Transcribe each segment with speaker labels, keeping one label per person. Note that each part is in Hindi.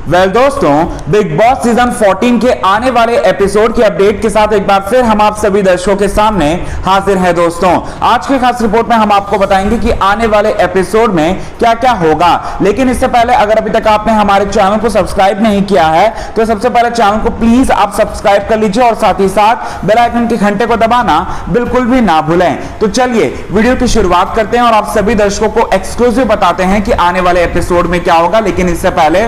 Speaker 1: दोस्तों, बिग बॉस सीजन 14 के आने वाले एपिसोड की अपडेट के साथ एक बार फिर हम आप सभी दर्शकों के सामने हाजिर हैं। दोस्तों, आज के खास रिपोर्ट में हम आपको बताएंगे कि आने वाले एपिसोड में क्या क्या होगा। लेकिन इससे पहले अगर अभी तक आपने हमारे चैनल को सब्सक्राइब नहीं किया है तो सबसे पहले चैनल को प्लीज आप सब्सक्राइब कर लीजिए और साथ ही साथ बेल आइकन के घंटे को दबाना बिल्कुल भी ना भूलें। तो चलिए वीडियो की शुरुआत करते हैं और आप सभी दर्शकों को एक्सक्लूसिव बताते हैं कि आने वाले एपिसोड में क्या होगा। लेकिन इससे पहले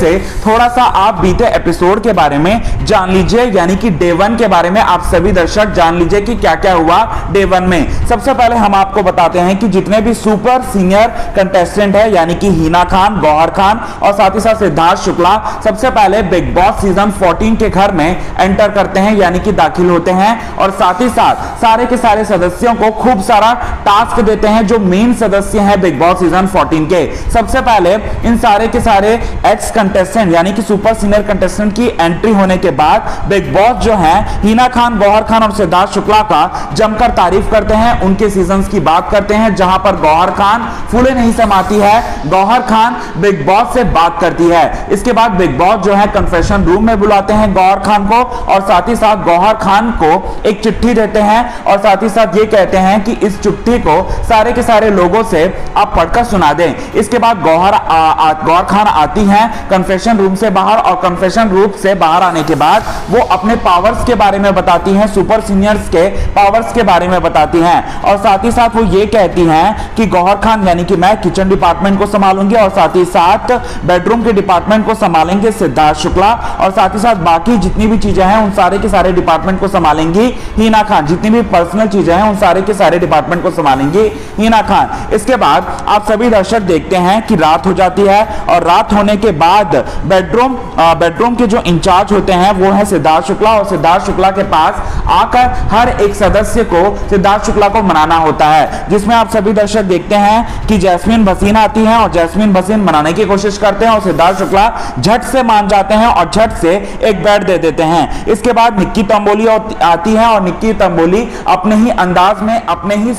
Speaker 1: थोड़ा सा आप बीते एपिसोड के बारे में जान लीजिए, यानी कि डे 1 के बारे में आप सभी दर्शक जान लीजिए कि क्या क्या हुआ डे 1 में। सबसे पहले हम आपको बताते हैं कि जितने भी सुपर सीनियर कंटेस्टेंट है, यानी कि हिना खान, गौहर खान और साथ ही साथ सिद्धार्थ शुक्ला, सबसे पहले बिग बॉस सीजन 14 के घर में एंटर करते हैं, यानी कि दाखिल होते हैं और साथ ही साथ सारे के सारे सदस्यों को खूब सारा टास्क देते हैं जो मेन सदस्य हैं बिग बॉस सीजन 14 के। सबसे पहले इन सारे के सारे एक्स कंटेस्टेंट यानी कि सुपर सीनियर कंटेस्टेंट की एंट्री होने के बाद बिग बॉस जो है हिना खान, गौहर खान और सिद्धार्थ शुक्ला का जमकर तारीफ करते हैं, उनके सीजन्स की बात करते हैं, जहां पर गौहर खान फूले नहीं समाती है, गौहर खान बिग बॉस से बात करती है। इसके बाद बिग बॉस जो है कन्फेशन रूम में बुलाते हैं गौहर खान को और साथ ही साथ गौहर खान को एक चिट्ठी देते हैं और साथ ही साथ ये कहते हैं कि इस चिट्ठी को सारे के सारे लोगों से आप पढ़कर सुना दें। इसके बाद गौहर खान आती हैं कन्फेशन रूम से बाहर और कन्फेशन रूम से बाहर आने के बाद वो अपने पावर्स के बारे में बताती हैं, सुपर सीनियर्स के पावर्स के बारे में बताती हैं और साथ ही साथ वो ये कहती हैं कि गौहर खान यानी कि मैं किचन डिपार्टमेंट को संभालूंगी और साथ ही साथ बेडरूम के डिपार्टमेंट को संभालेंगे सिद्धार्थ शुक्ला और साथ ही साथ बाकी जितनी भी चीजें हैं उन सारे के सारे डिपार्टमेंट को संभालेंगी हिना खान, जितनी भी पर्सनल चीजें हैं उन सारे के सारे डिपार्टमेंट को संभालेंगी हिना खान। इसके बाद आप सभी दर्शक देखते हैं कि रात हो जाती है और रात होने के बाद बेडरूम के जो इंचार्ज होते हैं वो है सिद्धार्थ शुक्ला और सिद्धार्थ शुक्ला के पास आकर हर एक सदस्य को सिद्धार्थ शुक्ला को मनाना होता है, जिसमें आप सभी दर्शक देखते हैं कि जैस्मीन भसीन आती है और जैस्मीन भसीन मनाने की कोशिश करते हैं और सिद्धार्थ शुक्ला झट से मान जाते हैं और झट से एक बेड दे देते हैं। इसके बाद निक्की तंबोली आती है और निक्की तंबोली अपने ही अंदाज में, अपने ही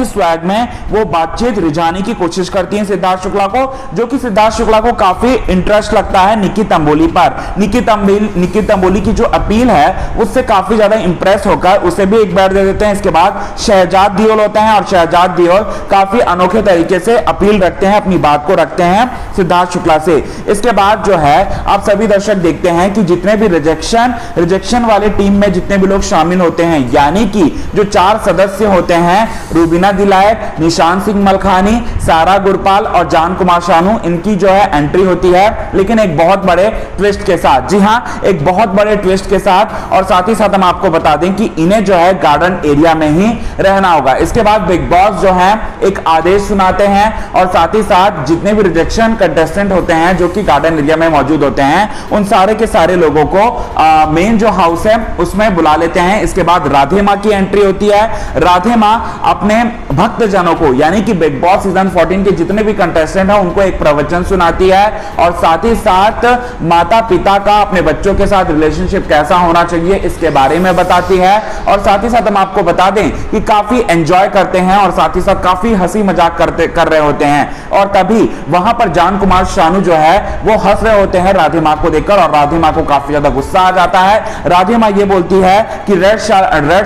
Speaker 1: स्वैग में वो बातचीत रिझाने की कोशिश करती है सिद्धार्थ शुक्ला को, जो कि सिद्धार्थ शुक्ला को काफी इंटरेस्ट लगता है निक्की तंबोली पर। निक्की तंबोली की जो अपील है उससे काफी ज्यादा इंप्रेस होकर उसे भी एक बेड दे देते हैं। इसके बाद शहजाद दियोल होते हैं और शहजाद दियोल काफी अनोखे तरीके से अपील रखते हैं, अपनी बात को रखते हैं सिद्धार्थ शुक्ला से। इसके बाद जो है आप सभी दर्शक देखते हैं कि जितने भी रिजेक्शन वाले टीम में जितने भी लोग शामिल होते हैं, यानी कि जो 4 सदस्य होते हैं, रूबीना दिलायक, निशान सिंह मलखानी, सारा गुरपाल और जान कुमार शानू, इनकी जो है एंट्री होती है, लेकिन एक बहुत बड़े ट्विस्ट के साथ। जी हां, एक बहुत बड़े ट्विस्ट के साथ और साथ ही साथ हम आपको बता दें कि इन्हें जो है गार्डन एरिया में ही रहना होगा। इसके बाद बिग बॉस जो है एक आदेश सुनाते हैं और साथ ही साथ जितने भी रिजेक्शन कंटेस्टेंट होते हैं जो कि गार्डन एरिया में मौजूद होते हैं उन सारे के सारे लोगों को मेन जो हाउस है उसमें बुला लेते हैं। इसके बाद राधे मां की एंट्री होती है। राधे मां अपने भक्त जनों को यानी कि बिग बॉस सीजन 14 के जितने भी कंटेस्टेंट हैं उनको एक प्रवचन सुनाती है और साथ ही साथ माता पिता का अपने बच्चों के साथ रिलेशनशिप कैसा होना चाहिए इसके बारे में बताती है और साथ ही साथ हम आपको बता दें कि काफी एंजॉय करते हैं और साथ ही साथ काफी हंसी मजाक कर रहे होते हैं और तभी वहां पर जान कुमार शानू जो है वो हंस रहे होते हैं राधे मां को देखकर और राधे मां को काफी ज्यादा गुस्सा आ जाता है। राधे मां ये बोलती है कि रेड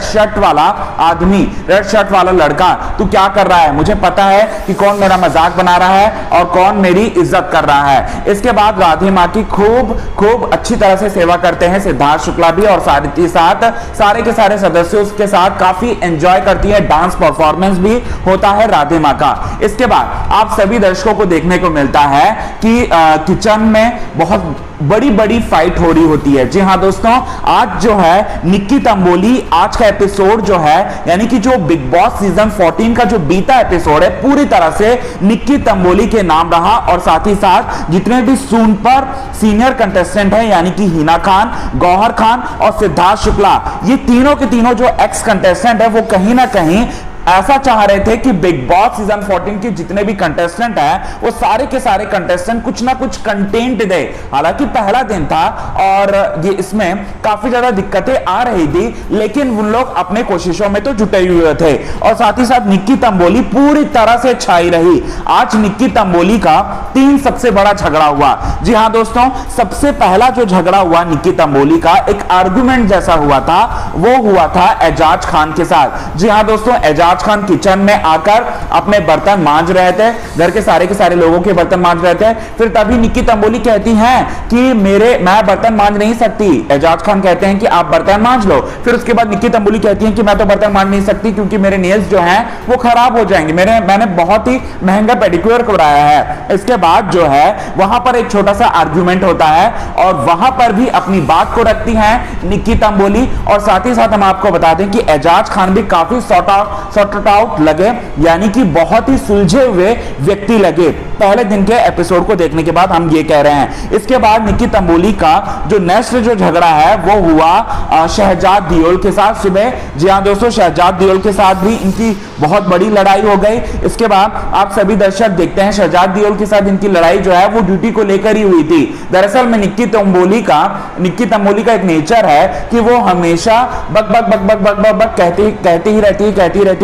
Speaker 1: शर्ट वाला आदमी, रेड शर्ट वाला लड़का, तू क्या कर रहा है? मुझे पता है कि कौन मेरा मजाक बना रहा है और कौन मेरी इज्जत कर रहा है। इसके बाद राधे मां की खूब अच्छी तरह से सेवा करते हैं सिद्धार्थ शुक्ला भी और साथ ही साथ सारे के सारे सदस्यों के साथ काफी एंजॉय करती है। डांस परफॉर्मेंस भी होता है राधे मां का। इसके बाद आप सभी दर्शकों को देखने को मिलता है कि किचन में बहुत बड़ी फाइट हो रही होती है। जी हां दोस्तों, आज जो है निक्की तंबोली, आज का एपिसोड जो है यानी कि जो बिग बॉस सीजन 14 का जो बीता एपिसोड है पूरी तरह से निक्की तंबोली के नाम रहा और साथ ही साथ जितने भी सुपर सीनियर कंटेस्टेंट हैं यानी कि हिना खान, गौहर खान और सिद्धार्थ शुक्ला, ये तीनों के तीनों जो एक्स कंटेस्टेंट है वो कहीं ना कहीं ऐसा चाह रहे थे कि बिग बॉस सीजन 14 के जितने भी कंटेस्टेंट हैं वो सारे के सारे कंटेस्टेंट कुछ ना कुछ कंटेंट दे। हालांकि पहला दिन था और ये इसमें काफी ज्यादा दिक्कतें आ रही थी, लेकिन उन लोग अपने कोशिशों में तो जुटे हुए थे और साथ ही साथ निक्की तंबोली पूरी तरह से छाई रही। आज निक्की तंबोली का 3 सबसे बड़ा झगड़ा हुआ। जी हां दोस्तों, सबसे पहला जो झगड़ा हुआ निक्की तंबोली का एक आर्गुमेंट जैसा हुआ था, वो हुआ था एजाज खान के साथ। जी हां दोस्तों, एजाज खान किचन में आकर अपने बर्तन मांज रहे थे, घर के सारे लोगों के बर्तन मांज रहे थे। फिर तभी निक्की तंबोली कहती हैं कि मैं बर्तन मांज नहीं सकती। एजाज खान कहते हैं कि आप बर्तन मांज लो। फिर उसके बाद निक्की तंबोली कहती हैं कि मैं तो बर्तन मांज नहीं सकती क्योंकि मेरे नेल्स जो हैं वो खराब हो जाएंगे, मैंने बहुत ही महंगा पेडिक्योर कराया है। इसके बाद जो है वहां पर एक छोटा सा आर्गुमेंट होता है और वहां पर भी अपनी बात को रखती हैं निक्की तंबोली। और साथ ही साथ हम आपको बता दें कि एजाज खान भी काफी सॉर्ट आउट लगे, यानी कि बहुत ही सुलझे हुए व्यक्ति लगे पहले दिन के एपिसोड को देखने के बाद, हम ये कह रहे हैं। इसके बाद निक्की तंबोली का जो नेक्स्ट जो झगड़ा है वो हुआ शहजाद दियोल के साथ सुबह। जी हां दोस्तों, शहजाद दियोल के साथ भी इनकी बहुत बड़ी लड़ाई हो गई। इसके बाद आप सभी दर्शक देखते हैं शहजाद दियोल के साथ इनकी लड़ाई जो है वो ड्यूटी को लेकर ही हुई थी। दरअसल में निक्की तंबोली का एक नेचर है कि वो हमेशा बक बक बक बक बक बक बक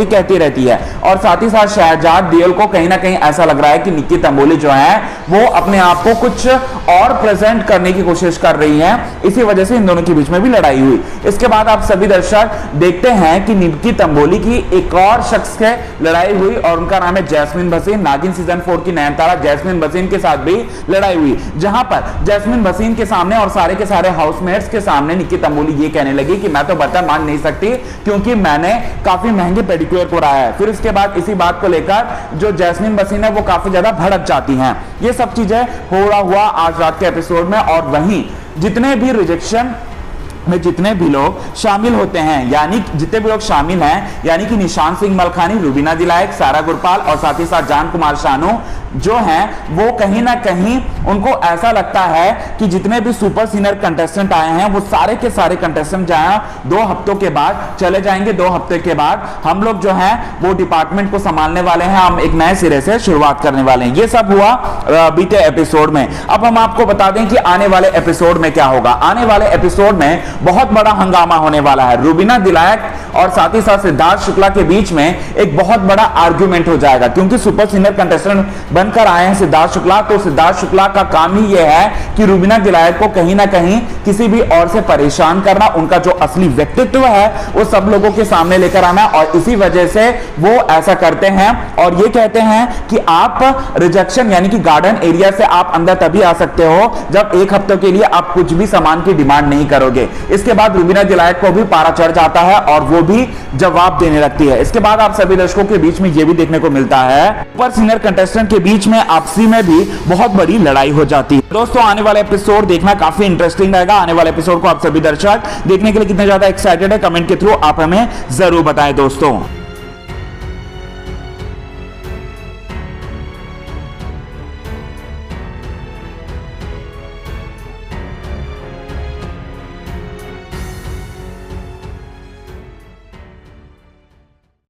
Speaker 1: कहती रहती है। और साथ ही साथ शहजाद दियोल को कहीं ना कहीं ऐसा लग रहा है कि निक्की तंबोली जो है वो अपने आप को कुछ और प्रेजेंट करने की कोशिश कर रही है, इसी वजह से इन दोनों के बीच में भी लड़ाई हुई। इसके बाद आप सभी दर्शक देखते हैं कि निक्की तंबोली की एक और शख्स से लड़ाई हुई और उनका नाम है जैस्मिन भसीन। नागिन सीजन 4 की नयनतारा जैस्मिन भसीन के साथ भी लड़ाई हुई, जहां पर जैस्मिन भसीन के सामने और सारे के सारे हाउसमेट्स के सामने निक्की तंबोली ये कहने लगी कि मैं तो बर्तन मांज नहीं सकती क्योंकि मैंने काफी महंगे पेडिक्योर कराया है। फिर इसके बाद इसी बात को लेकर जो जैस्मिन भसीन है वो काफी ज्यादा भड़क जाती हैं। ये सब चीजें हो रहा हुआ आज रात के एपिसोड में। और वहीं जितने भी रिजेक्शन में जितने भी लोग शामिल होते हैं, यानी जितने भी लोग शामिल हैं, यानी कि निशांत सिंह मलखानी, रुबीना दिलायक, सारा गुरपाल और साथ ही साथ जान कुमार शानू जो हैं वो कहीं ना कहीं उनको ऐसा लगता है कि जितने भी सुपर सीनियर कंटेस्टेंट आए हैं वो सारे के सारे कंटेस्टेंट जहां 2 हफ्तों के बाद चले जाएंगे। 2 हफ्ते के बाद हम लोग जो हैं वो डिपार्टमेंट को संभालने वाले हैं, हम एक नए सिरे से शुरुआत करने वाले हैं। ये सब हुआ बीते एपिसोड में। अब हम आपको बता दें कि आने वाले एपिसोड में क्या होगा। आने वाले एपिसोड में बहुत बड़ा हंगामा होने वाला है। रुबीना दिलायक और साथ ही साथ सिद्धार्थ शुक्ला के बीच में एक बहुत बड़ा आर्गुमेंट हो जाएगा, क्योंकि सुपर सीनियर कंटेस्टेंट बनकर आए हैं सिद्धार्थ शुक्ला। तो सिद्धार्थ शुक्ला का काम ही यह है कि रुबीना दिलायक को कहीं ना कहीं किसी भी और से परेशान करना, उनका जो असली व्यक्तित्व है वो सब लोगों के सामने लेकर आना। और इसी वजह से वो ऐसा करते हैं और ये कहते हैं कि आप रिजेक्शन यानी कि गार्डन एरिया से आप अंदर तभी आ सकते हो जब 1 हफ्ते के लिए आप कुछ भी सामान की डिमांड नहीं करोगे। इसके बाद रुबीना दिलायक को भी पारा चढ़ जाता है और वो भी जवाब देने लगती है। इसके बाद आप सभी दर्शकों के बीच में ये भी देखने को मिलता है सुपर सीनियर कंटेस्टेंट के बीच में आपसी में भी बहुत बड़ी लड़ाई हो जाती है। दोस्तों आने वाला एपिसोड देखना काफी इंटरेस्टिंग रहेगा। आने वाले एपिसोड को आप सभी दर्शक देखने के लिए कितने ज्यादा एक्साइटेड है, कमेंट के थ्रू आप हमें जरूर बताएं दोस्तों।